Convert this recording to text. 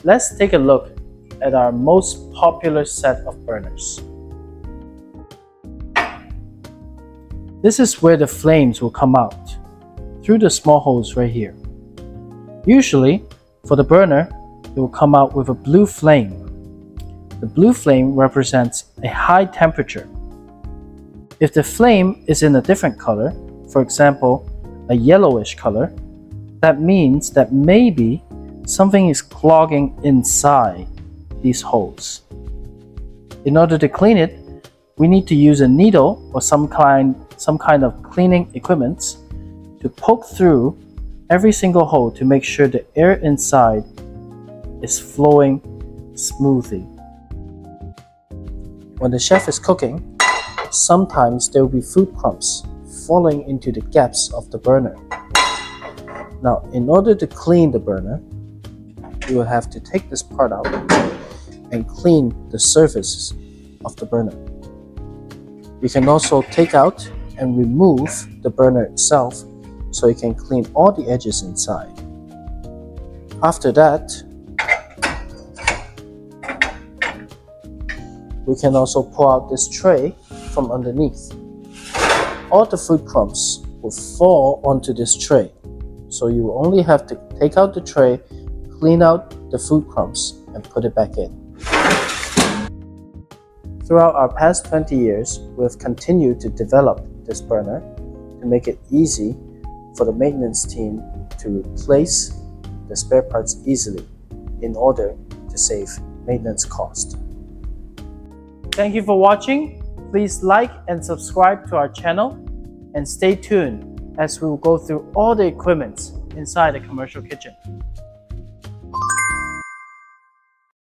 Let's take a look at our most popular set of burners. This is where the flames will come out, through the small holes right here. Usually, for the burner, it will come out with a blue flame. The blue flame represents a high temperature. If the flame is in a different color, for example, a yellowish color, that means that maybe something is clogging inside these holes. In order to clean it, we need to use a needle or some kind of cleaning equipment to poke through every single hole to make sure the air inside is flowing smoothly. When the chef is cooking, sometimes there will be food crumbs falling into the gaps of the burner. Now, in order to clean the burner, you will have to take this part out and clean the surfaces of the burner. You can also take out and remove the burner itself so you can clean all the edges inside. After that, we can also pull out this tray from underneath. All the food crumbs will fall onto this tray, so you will only have to take out the tray, clean out the food crumbs, and put it back in. Throughout our past 20 years, we have continued to develop this burner to make it easy for the maintenance team to replace the spare parts easily in order to save maintenance cost. Thank you for watching. Please like and subscribe to our channel and stay tuned as we will go through all the equipment inside the commercial kitchen.